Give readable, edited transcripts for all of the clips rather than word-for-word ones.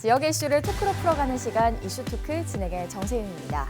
지역의 이슈를 토크로 풀어가는 시간 이슈토크 진행의 정세윤입니다.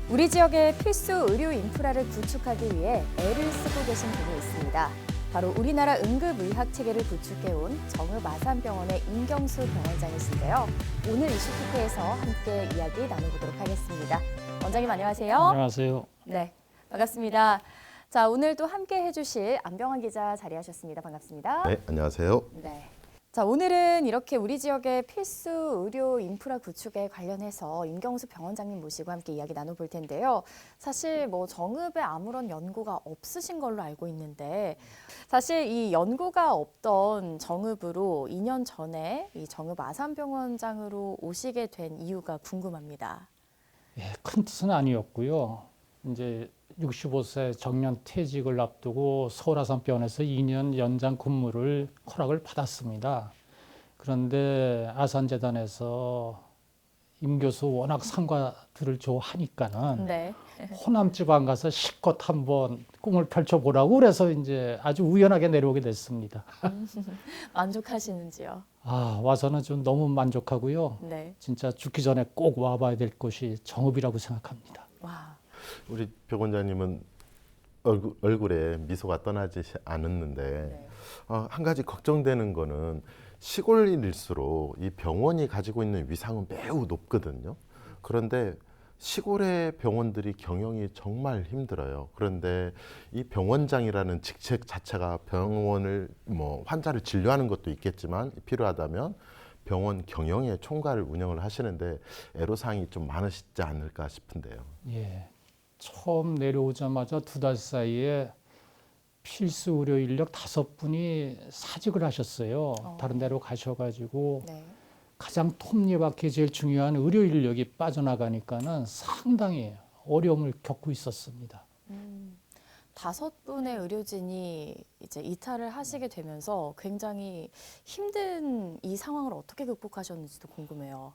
우리 지역의 필수 의료 인프라를 구축하기 위해 애를 쓰고 계신 분이 있습니다. 바로 우리나라 응급의학 체계를 구축해온 정읍아산병원의 임경수 병원장이신데요. 오늘 이슈토크에서 함께 이야기 나눠보도록 하겠습니다. 원장님 안녕하세요. 안녕하세요. 네, 반갑습니다. 자, 오늘 또 함께 해주실 안병환 기자 자리하셨습니다. 반갑습니다. 네, 안녕하세요. 네. 자, 오늘은 이렇게 우리 지역의 필수 의료 인프라 구축에 관련해서 임경수 병원장님 모시고 함께 이야기 나눠볼 텐데요. 사실 정읍에 아무런 연고가 없으신 걸로 알고 있는데 사실 이 연고가 없던 정읍으로 2년 전에 이 정읍 아산병원장으로 오시게 된 이유가 궁금합니다. 예, 큰 뜻은 아니었고요. 이제 65세 정년 퇴직을 앞두고 서울아산병원에서 2년 연장 근무를 허락을 받았습니다. 그런데 아산재단에서 임 교수 워낙 상가들을 좋아하니까는 네. 호남지방 가서 실컷 한번 꿈을 펼쳐보라고 그래서 이제 아주 우연하게 내려오게 됐습니다. 만족하시는지요? 와서는 좀 너무 만족하고요. 네. 진짜 죽기 전에 꼭 와봐야 될 곳이 정읍이라고 생각합니다. 와. 우리 벽 원장님은 얼굴에 미소가 떠나지 않았는데 네. 한 가지 걱정되는 거는 시골일수록 이 병원이 가지고 있는 위상은 매우 높거든요. 그런데 시골의 병원들이 경영이 정말 힘들어요. 그런데 이 병원장이라는 직책 자체가 병원을 환자를 진료하는 것도 있겠지만 필요하다면 병원 경영의 총괄 운영을 하시는데 애로사항이 좀 많으시지 않을까 싶은데요. 예. 처음 내려오자마자 2달 사이에 필수 의료 인력 5분이 사직을 하셨어요. 다른 데로 가셔가지고 네. 가장 톱니바퀴 제일 중요한 의료 인력이 빠져나가니까는 상당히 어려움을 겪고 있었습니다. 5분의 의료진이 이제 이탈을 하시게 되면서 굉장히 힘든 이 상황을 어떻게 극복하셨는지도 궁금해요.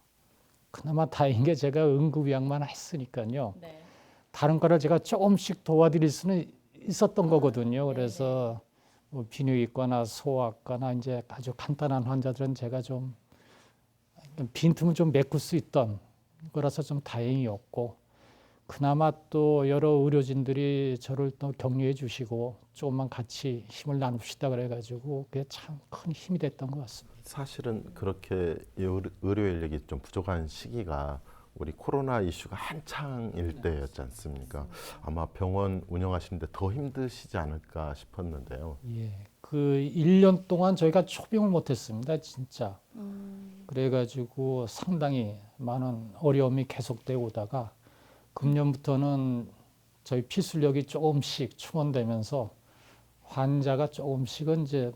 그나마 다행인 게 제가 응급의학만 했으니까요. 네. 다른 거를 제가 조금씩 도와드릴 수는 있었던 거거든요. 그래서 비뇨기과나 소아과나 이제 아주 간단한 환자들은 제가 좀 빈틈을 좀 메꿀 수 있던 거라서 좀 다행이었고, 그나마 또 여러 의료진들이 저를 또 격려해 주시고 조금만 같이 힘을 나눕시다 그래가지고 그게 참 큰 힘이 됐던 것 같습니다. 사실은 그렇게 의료 인력이 좀 부족한 시기가 우리 코로나 이슈가 한창일 때였지 않습니까? 아마 병원 운영하시는데 더 힘드시지 않을까 싶었는데요. 예, 그 1년 동안 저희가 초병을 못했습니다, 진짜. 그래가지고 상당히 많은 어려움이 계속되고 오다가 금년부터는 저희 필수력이 조금씩 충원되면서 환자가 조금씩은 이제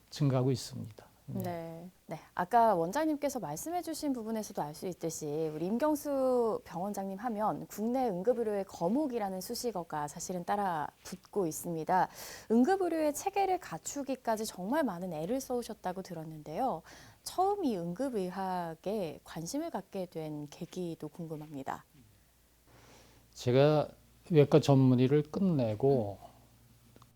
증가하고 있습니다. 네. 네. 아까 원장님께서 말씀해주신 부분에서도 알 수 있듯이 우리 임경수 병원장님 하면 국내 응급의료의 거목이라는 수식어가 사실은 따라 붙고 있습니다. 응급의료의 체계를 갖추기까지 정말 많은 애를 써오셨다고 들었는데요. 처음 이 응급의학에 관심을 갖게 된 계기도 궁금합니다. 제가 외과 전문의를 끝내고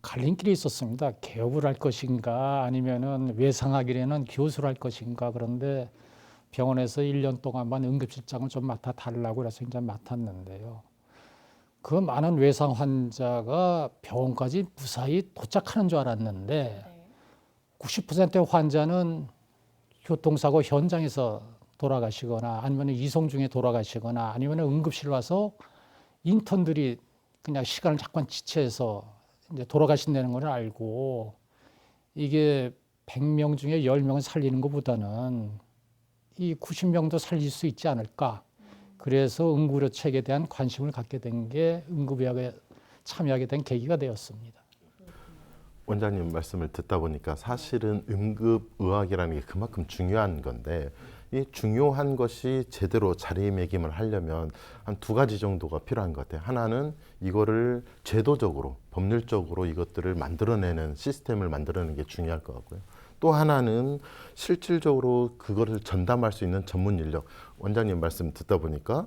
갈림길이 있었습니다. 개업을 할 것인가 아니면은 외상하기에는 교수를 할 것인가. 그런데 병원에서 1년 동안만 응급실장을 좀 맡아달라고 해서 이제 맡았는데요. 그 많은 외상 환자가 병원까지 무사히 도착하는 줄 알았는데 90%의 환자는 교통사고 현장에서 돌아가시거나 아니면 이송 중에 돌아가시거나 아니면 응급실 와서 인턴들이 그냥 시간을 잠깐 지체해서 이제 돌아가신다는 걸 알고 이게 100명 중에 10명을 살리는 것보다는 이 90명도 살릴 수 있지 않을까. 그래서 응급의료 체계에 대한 관심을 갖게 된 게 응급의학에 참여하게 된 계기가 되었습니다. 원장님 말씀을 듣다 보니까 사실은 응급의학이라는 게 그만큼 중요한 건데 이 중요한 것이 제대로 자리매김을 하려면 한 2가지 정도가 필요한 것 같아요. 하나는 이거를 제도적으로 법률적으로 이것들을 만들어내는 시스템을 만들어내는 게 중요할 것 같고요. 또 하나는 실질적으로 그거를 전담할 수 있는 전문 인력. 원장님 말씀 듣다 보니까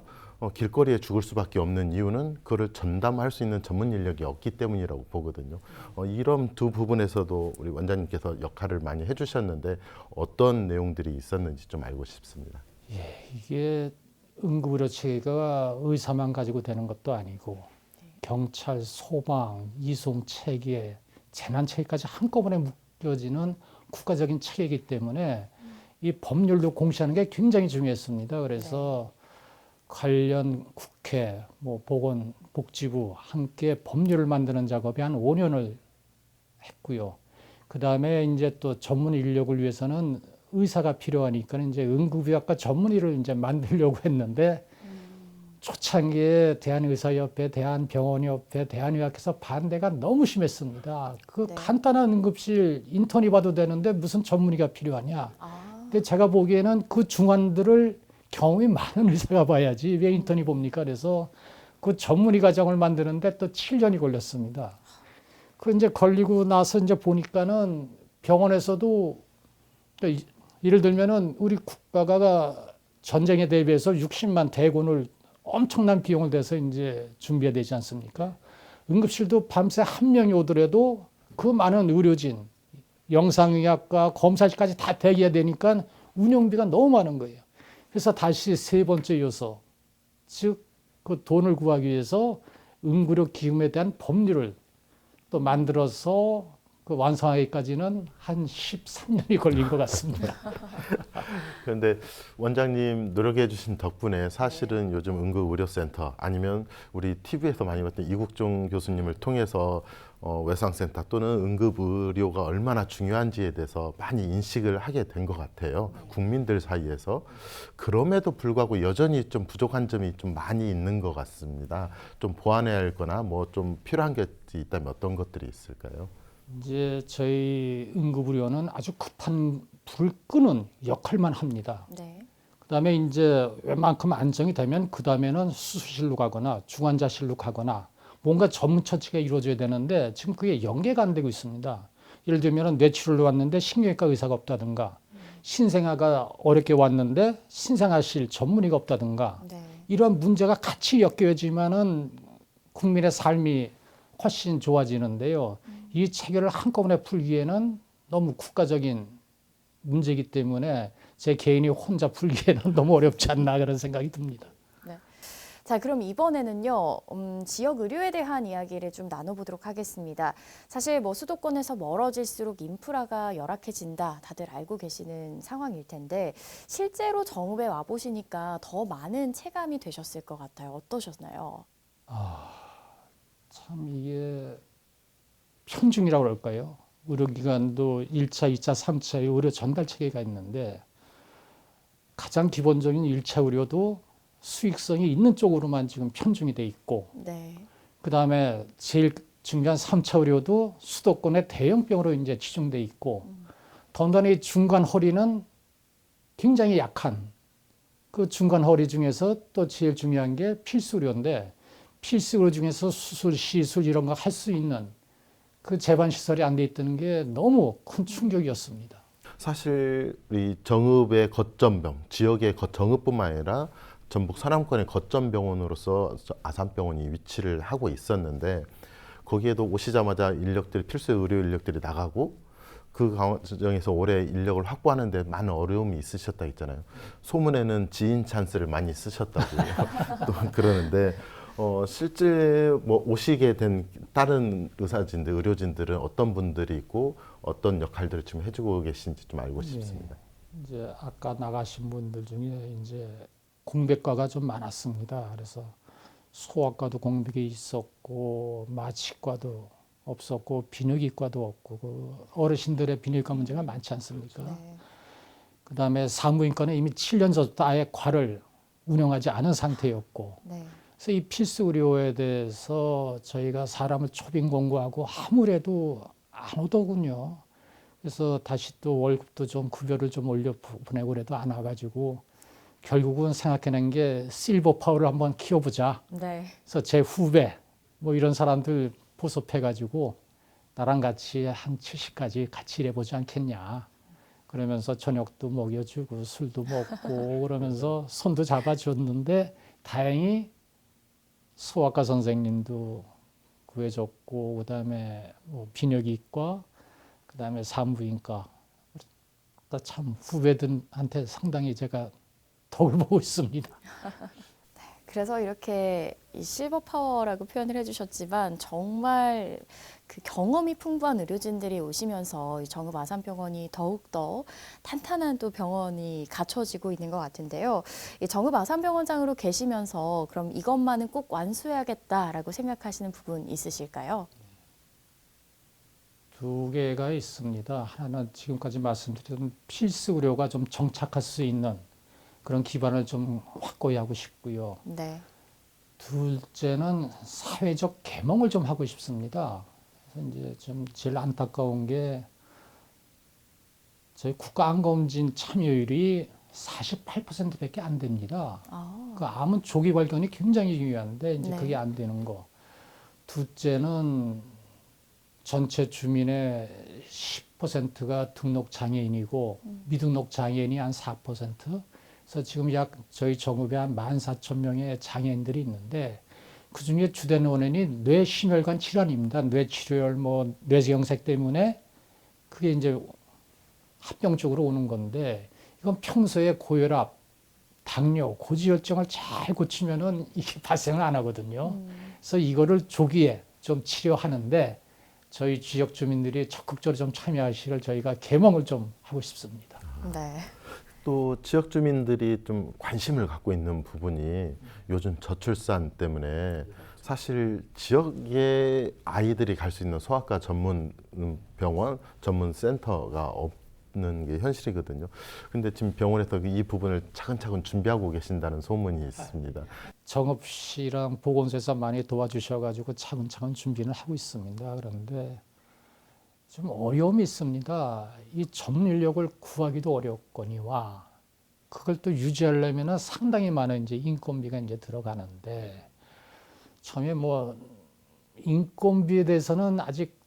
길거리에 죽을 수밖에 없는 이유는 그거를 전담할 수 있는 전문 인력이 없기 때문이라고 보거든요. 이런 두 부분에서도 우리 원장님께서 역할을 많이 해주셨는데 어떤 내용들이 있었는지 좀 알고 싶습니다. 이게 응급의료 체계가 의사만 가지고 되는 것도 아니고 경찰, 소방, 이송 체계, 재난 체계까지 한꺼번에 묶여지는 국가적인 체계이기 때문에 이 법률도 공시하는 게 굉장히 중요했습니다. 그래서 관련 국회, 보건복지부 함께 법률을 만드는 작업에 한 5년을 했고요. 그 다음에 이제 또 전문 인력을 위해서는 의사가 필요하니까 이제 응급의학과 전문의를 이제 만들려고 했는데 초창기에 대한의사협회, 대한병원협회, 대한의학회에서 반대가 너무 심했습니다. 그 네. 간단한 응급실 인턴이 봐도 되는데 무슨 전문의가 필요하냐. 근데 제가 보기에는 그 중환들을 경험이 많은 의사가 봐야지 왜 인턴이 봅니까? 그래서 그 전문의 과정을 만드는데 또 7년이 걸렸습니다. 그 이제 걸리고 나서 이제 보니까는 병원에서도 예를 들면은 우리 국가가 전쟁에 대비해서 60만 대군을 엄청난 비용을 대서 이제 준비해야 되지 않습니까? 응급실도 밤새 한 명이 오더라도 그 많은 의료진, 영상의학과, 검사실까지 다 대기해야 되니까 운영비가 너무 많은 거예요. 그래서 다시 세 번째 요소, 즉 그 돈을 구하기 위해서 응급의료 기금에 대한 법률을 또 만들어서 그 완성하기까지는 한 13년이 걸린 것 같습니다. 그런데 원장님 노력해 주신 덕분에 사실은 요즘 응급의료센터 아니면 우리 TV에서 많이 봤던 이국종 교수님을 통해서 외상센터 또는 응급의료가 얼마나 중요한지에 대해서 많이 인식을 하게 된 것 같아요. 국민들 사이에서. 그럼에도 불구하고 여전히 좀 부족한 점이 좀 많이 있는 것 같습니다. 좀 보완해야 할 거나 뭐 좀 필요한 게 있다면 어떤 것들이 있을까요? 이제 저희 응급의료는 아주 급한 불을 끄는 역할만 합니다. 네. 그다음에 이제 웬만큼 안정이 되면 그다음에는 수술실로 가거나 중환자실로 가거나 뭔가 전문 처치가 이루어져야 되는데 지금 그게 연계가 안 되고 있습니다. 예를 들면 뇌치료를 왔는데 신경외과 의사가 없다든가 신생아가 어렵게 왔는데 신생아실 전문의가 없다든가 네. 이러한 문제가 같이 엮여지면은 국민의 삶이 훨씬 좋아지는데요. 이 체계를 한꺼번에 풀기에는 너무 국가적인 문제이기 때문에 제 개인이 혼자 풀기에는 너무 어렵지 않나 그런 생각이 듭니다. 자, 그럼 이번에는요, 지역 의료에 대한 이야기를 좀 나눠보도록 하겠습니다. 사실 뭐 수도권에서 멀어질수록 인프라가 열악해진다, 다들 알고 계시는 상황일 텐데 실제로 정읍에 와 보시니까 더 많은 체감이 되셨을 것 같아요. 어떠셨나요? 참 이게 편중이라고 그럴까요? 의료기관도 1차, 2차, 3차의 의료 전달 체계가 있는데 가장 기본적인 1차 의료도 수익성이 있는 쪽으로만 지금 편중이 돼 있고 네. 그다음에 제일 중요한 3차 의료도 수도권의 대형병으로 이제 치중돼 있고 더군다나 이 중간 허리는 굉장히 약한 그 중간 허리 중에서 또 제일 중요한 게 필수 의료인데 필수 의료 중에서 수술, 시술 이런 거 할 수 있는 그 재반 시설이 안 돼 있다는 게 너무 큰 충격이었습니다. 사실 이 정읍의 거점병, 지역의 정읍뿐만 아니라 전북 서남권의 거점병원으로서 아산병원이 위치를 하고 있었는데 거기에도 오시자마자 필수 의료 인력들이 나가고 그 과정에서 올해 인력을 확보하는 데 많은 어려움이 있으셨다 했잖아요. 소문에는 지인 찬스를 많이 쓰셨다고 또 그러는데 실제 뭐 오시게 된 다른 의료진들은 어떤 분들이 있고 어떤 역할들을 지금 해주고 계신지 좀 알고 싶습니다. 이제 아까 나가신 분들 중에 이제 공백과가 좀 많았습니다. 그래서 소아과도 공백이 있었고 마취과도 없었고 비뇨기과도 없고 그 어르신들의 비뇨기과 문제가 많지 않습니까? 네. 그다음에 산부인과는 이미 7년 전부터 아예 과를 운영하지 않은 상태였고 네. 그래서 이 필수 의료에 대해서 저희가 사람을 초빙 공고하고 아무래도 안 오더군요. 그래서 다시 또 월급도 좀 급여를 좀 올려 보내고 그래도 안 와가지고 결국은 생각해낸 게 실버 파워를 한번 키워보자. 네. 그래서 제 후배 뭐 이런 사람들 포섭해가지고 나랑 같이 한 70까지 같이 일해보지 않겠냐. 그러면서 저녁도 먹여주고 술도 먹고 그러면서 손도 잡아줬는데 다행히 소아과 선생님도 구해줬고 그다음에 뭐 비뇨기과 그다음에 산부인과 참 후배들한테 상당히 제가 덕을 보고 있습니다. 그래서 이렇게 이 실버 파워라고 표현을 해주셨지만 정말 그 경험이 풍부한 의료진들이 오시면서 이 정읍 아산병원이 더욱더 탄탄한 또 병원이 갖춰지고 있는 것 같은데요. 이 정읍 아산병원장으로 계시면서 그럼 이것만은 꼭 완수해야겠다라고 생각하시는 부분 있으실까요? 두 개가 있습니다. 하나는 지금까지 말씀드린 필수 의료가 좀 정착할 수 있는 그런 기반을 좀 확고히 하고 싶고요. 네. 둘째는 사회적 계몽을 좀 하고 싶습니다. 그래서 이제 좀 제일 안타까운 게 저희 국가암검진 참여율이 48%밖에 안 됩니다. 아, 그 암은 조기 발견이 굉장히 중요한데 이제 네. 그게 안 되는 거. 둘째는 전체 주민의 10%가 등록 장애인이고 미등록 장애인이 한 4%. 그래서 지금 약 저희 정읍에 한 14,000명의 장애인들이 있는데 그 중에 주된 원인이 뇌심혈관 질환입니다. 뇌출혈, 뭐 뇌경색 때문에 그게 이제 합병적으로 오는 건데 이건 평소에 고혈압, 당뇨, 고지혈증을 잘 고치면은 이게 발생을 안 하거든요. 그래서 이거를 조기에 좀 치료하는데 저희 지역 주민들이 적극적으로 좀 참여하시길 저희가 계몽을 좀 하고 싶습니다. 네. 또 지역 주민들이 좀 관심을 갖고 있는 부분이 요즘 저출산 때문에 사실 지역의 아이들이 갈 수 있는 소아과 전문 병원, 전문 센터가 없는 게 현실이거든요. 근데 지금 병원에서 이 부분을 차근차근 준비하고 계신다는 소문이 있습니다. 정읍시랑 보건소에서 많이 도와주셔가지고 차근차근 준비는 하고 있습니다. 그런데 좀 어려움이 있습니다. 이 전문 인력을 구하기도 어렵거니와 그걸 또 유지하려면 상당히 많은 이제 인건비가 이제 들어가는데 처음에 뭐 인건비에 대해서는 아직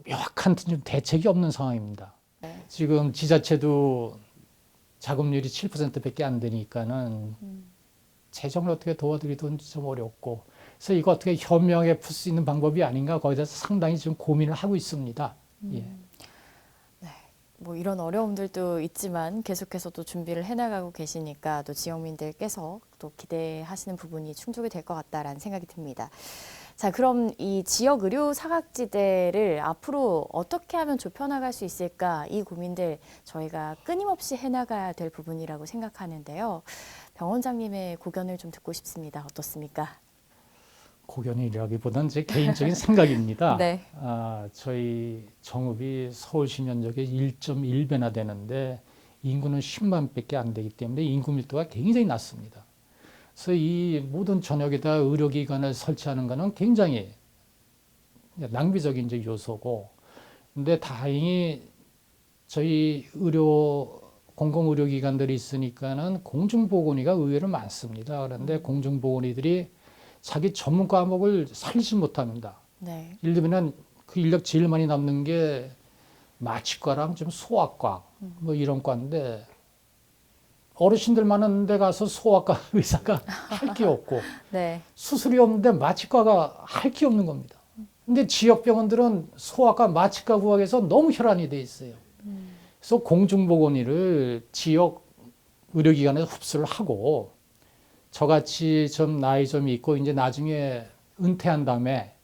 명확한 좀 대책이 없는 상황입니다. 네. 지금 지자체도 자금률이 7%밖에 안 되니까는 재정을 어떻게 도와드리든 좀 어렵고 그래서 이거 어떻게 현명하게 풀 수 있는 방법이 아닌가 거기에 대해서 상당히 지금 고민을 하고 있습니다. 예. 뭐 이런 어려움들도 있지만 계속해서 또 준비를 해나가고 계시니까 또 지역민들께서 또 기대하시는 부분이 충족이 될 것 같다라는 생각이 듭니다. 자, 그럼 이 지역 의료 사각지대를 앞으로 어떻게 하면 좁혀나갈 수 있을까? 이 고민들 저희가 끊임없이 해나가야 될 부분이라고 생각하는데요. 병원장님의 고견을 좀 듣고 싶습니다. 어떻습니까? 고견이라기보다는 제 개인적인 생각입니다. 네. 저희 정읍이 서울시 면적의 1.1배나 되는데 인구는 10만 밖에 안 되기 때문에 인구 밀도가 굉장히 낮습니다. 그래서 이 모든 전역에다 의료기관을 설치하는 것은 굉장히 낭비적인 이제 요소고, 근데 다행히 저희 공공의료기관들이 있으니까는 공중보건의가 의외로 많습니다. 그런데 공중보건의들이 자기 전문 과목을 살리지 못합니다. 네. 예를 들면 그 인력 제일 많이 남는 게 마취과랑 좀 소아과 뭐 이런 과인데 어르신들 많은 데 가서 소아과 의사가 할 게 없고 네. 수술이 없는데 마취과가 할 게 없는 겁니다. 근데 지역 병원들은 소아과 마취과 구하기 위해서 너무 혈안이 돼 있어요. 그래서 공중보건의를 지역 의료기관에 흡수를 하고 저같이 좀 나이 좀 있고 이제 나중에 은퇴한 다음에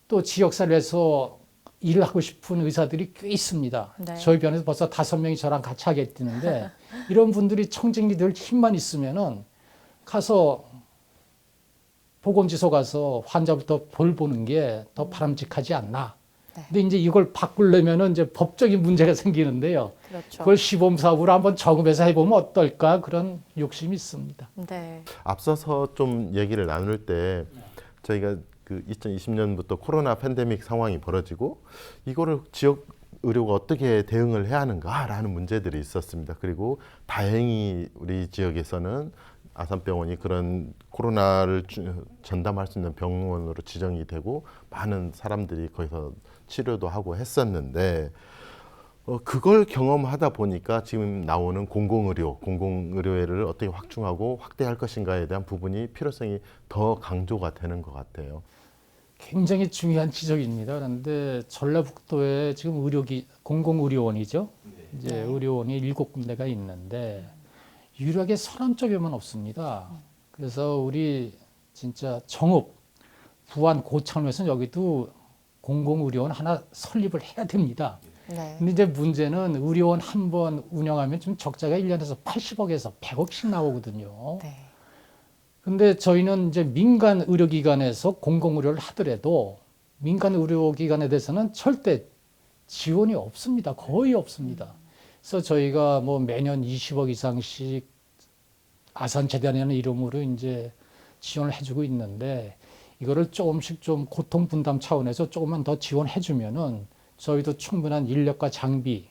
또 지역사회에서 일을 하고 싶은 의사들이 꽤 있습니다. 네. 저희 병원에서 벌써 5명이 저랑 같이 하겠다는데 이런 분들이 청진기들 힘만 있으면은 가서 보건지소 가서 환자부터 볼 보는 게 더 바람직하지 않나. 네. 근데 이제 이걸 바꾸려면은 이제 법적인 문제가 생기는데요. 그렇죠. 그걸 시범 사업으로 한번 정읍에서 해보면 어떨까 그런 욕심이 있습니다. 네. 앞서서 좀 얘기를 나눌 때 저희가 그 2020년부터 코로나 팬데믹 상황이 벌어지고 이거를 지역 의료가 어떻게 대응을 해야 하는가라는 문제들이 있었습니다. 그리고 다행히 우리 지역에서는 아산병원이 그런 코로나를 전담할 수 있는 병원으로 지정이 되고 많은 사람들이 거기서 치료도 하고 했었는데 그걸 경험하다 보니까 지금 나오는 공공의료를 어떻게 확충하고 확대할 것인가에 대한 부분이 필요성이 더 강조가 되는 것 같아요. 굉장히 중요한 지적입니다. 그런데 전라북도에 지금 공공의료원이죠. 이제 네. 의료원이 7군데가 있는데 유일하게 서남 쪽에만 없습니다. 그래서 우리 진짜 정읍, 부안, 고창에서는 여기도 공공의료원 하나 설립을 해야 됩니다. 네. 근데 이제 문제는 의료원 한 번 운영하면 좀 적자가 1년에서 80억에서 100억씩 나오거든요. 네. 근데 저희는 이제 민간 의료기관에서 공공의료를 하더라도 민간 의료기관에 대해서는 절대 지원이 없습니다. 거의 없습니다. 그래서 저희가 뭐 매년 20억 이상씩 아산재단이라는 이름으로 이제 지원을 해주고 있는데 이거를 조금씩 좀 고통 분담 차원에서 조금만 더 지원해 주면은 저희도 충분한 인력과 장비를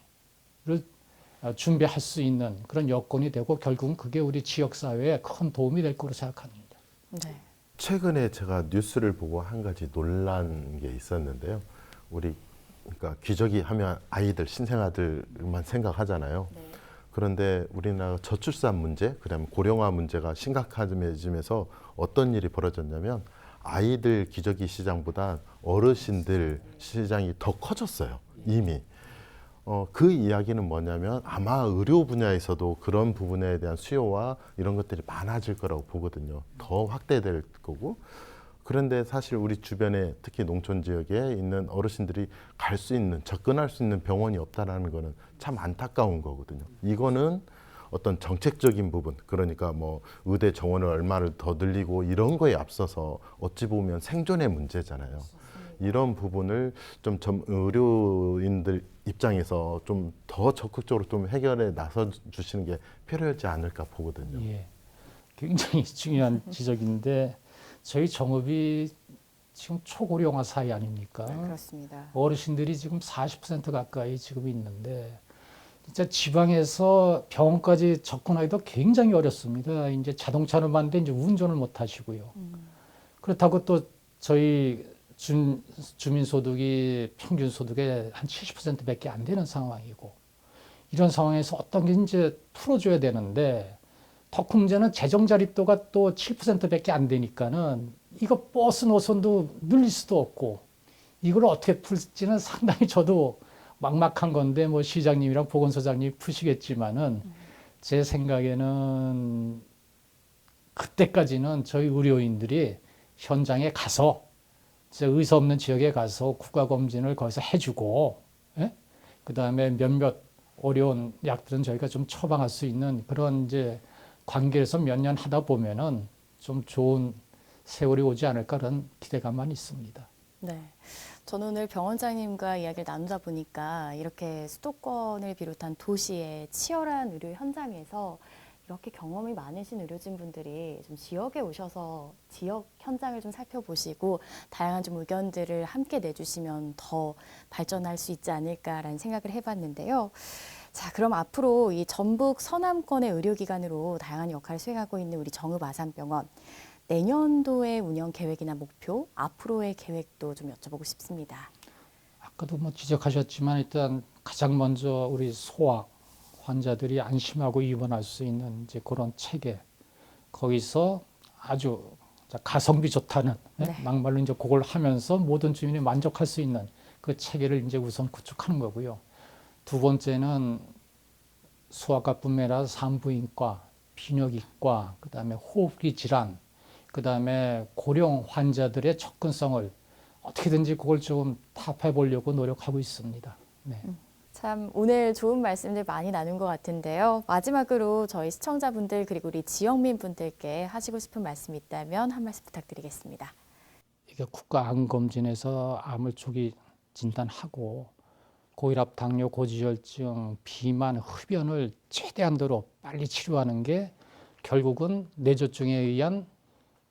준비할 수 있는 그런 여건이 되고 결국은 그게 우리 지역사회에 큰 도움이 될 거로 생각합니다. 네. 최근에 제가 뉴스를 보고 한 가지 놀란 게 있었는데요. 우리 그러니까 기저귀 하면 아이들, 신생아들만 생각하잖아요. 네. 그런데 우리나라 저출산 문제, 그다음에 고령화 문제가 심각해지면서 어떤 일이 벌어졌냐면 아이들 기저귀 시장보다 어르신들 시장이 더 커졌어요. 이미. 그 이야기는 뭐냐면 아마 의료 분야에서도 그런 부분에 대한 수요와 이런 것들이 많아질 거라고 보거든요. 더 확대될 거고. 그런데 사실 우리 주변에 특히 농촌 지역에 있는 어르신들이 갈 수 있는, 접근할 수 있는 병원이 없다라는 거는 참 안타까운 거거든요. 이거는 어떤 정책적인 부분, 그러니까 뭐 의대 정원을 얼마를 더 늘리고 이런 거에 앞서서 어찌 보면 생존의 문제잖아요. 이런 부분을 좀 의료인들 입장에서 좀 더 적극적으로 좀 해결에 나서 주시는 게 필요하지 않을까 보거든요. 예, 굉장히 중요한 지적인데 저희 정읍이 지금 초고령화 사회 아닙니까? 그렇습니다. 어르신들이 지금 40% 가까이 지금 있는데 진짜 지방에서 병원까지 접근하기도 굉장히 어렵습니다. 이제 자동차는 많은데 이제 운전을 못 하시고요. 그렇다고 또 저희 주민소득이 평균 소득의 한 70%밖에 안 되는 상황이고 이런 상황에서 어떤 게 이제 풀어줘야 되는데 더 큰 문제는 재정 자립도가 또 7%밖에 안 되니까는 이거 버스 노선도 늘릴 수도 없고 이걸 어떻게 풀지는 상당히 저도 막막한 건데 뭐 시장님이랑 보건소장님이 푸시겠지만은 제 생각에는 그때까지는 저희 의료인들이 현장에 가서 의사 없는 지역에 가서 국가검진을 거기서 해주고, 예? 그 다음에 몇몇 어려운 약들은 저희가 좀 처방할 수 있는 그런 이제 관계에서 몇 년 하다 보면은 좀 좋은 세월이 오지 않을까 그런 기대감만 있습니다. 네. 저는 오늘 병원장님과 이야기를 나누다 보니까 이렇게 수도권을 비롯한 도시의 치열한 의료 현장에서 이렇게 경험이 많으신 의료진분들이 좀 지역에 오셔서 지역 현장을 좀 살펴보시고 다양한 좀 의견들을 함께 내주시면 더 발전할 수 있지 않을까라는 생각을 해봤는데요. 자, 그럼 앞으로 이 전북 서남권의 의료기관으로 다양한 역할을 수행하고 있는 우리 정읍 아산병원 내년도의 운영 계획이나 목표, 앞으로의 계획도 좀 여쭤보고 싶습니다. 아까도 뭐 지적하셨지만 일단 가장 먼저 우리 소아 환자들이 안심하고 입원할 수 있는 이제 그런 체계 거기서 아주 가성비 좋다는 네. 막말로 이제 그걸 하면서 모든 주민이 만족할 수 있는 그 체계를 이제 우선 구축하는 거고요. 두 번째는 소아과뿐만 아니라 산부인과, 비뇨기과, 그다음에 호흡기 질환, 그다음에 고령 환자들의 접근성을 어떻게든지 그걸 좀 타파해 보려고 노력하고 있습니다. 네. 참 오늘 좋은 말씀들 많이 나눈 것 같은데요. 마지막으로 저희 시청자분들 그리고 우리 지역민분들께 하시고 싶은 말씀이 있다면 한 말씀 부탁드리겠습니다. 이게 국가암검진에서 암을 초기 진단하고 고혈압, 당뇨, 고지혈증, 비만, 흡연을 최대한도로 빨리 치료하는 게 결국은 뇌졸중에 의한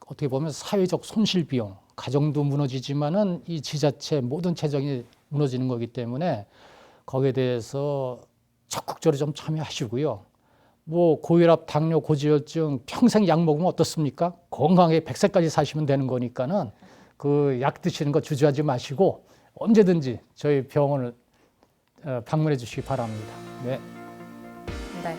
어떻게 보면 사회적 손실 비용, 가정도 무너지지만은 이 지자체 모든 재정이 무너지는 거기 때문에 거기에 대해서 적극적으로 좀 참여하시고요. 뭐 고혈압, 당뇨, 고지혈증 평생 약 먹으면 어떻습니까? 건강하게 100세까지 사시면 되는 거니까는 그 약 드시는 거 주저하지 마시고 언제든지 저희 병원을 방문해 주시기 바랍니다. 네. 네,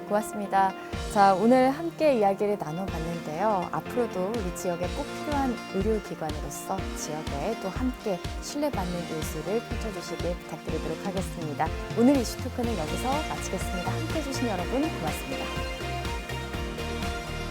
고맙습니다. 자, 오늘 함께 이야기를 나눠봤는데요. 앞으로도 우리 지역에 꼭 필요한 의료기관으로서 지역에 또 함께 신뢰받는 뉴스를 펼쳐주시길 부탁드리도록 하겠습니다. 오늘 이슈 토크는 여기서 마치겠습니다. 함께해 주신 여러분 고맙습니다.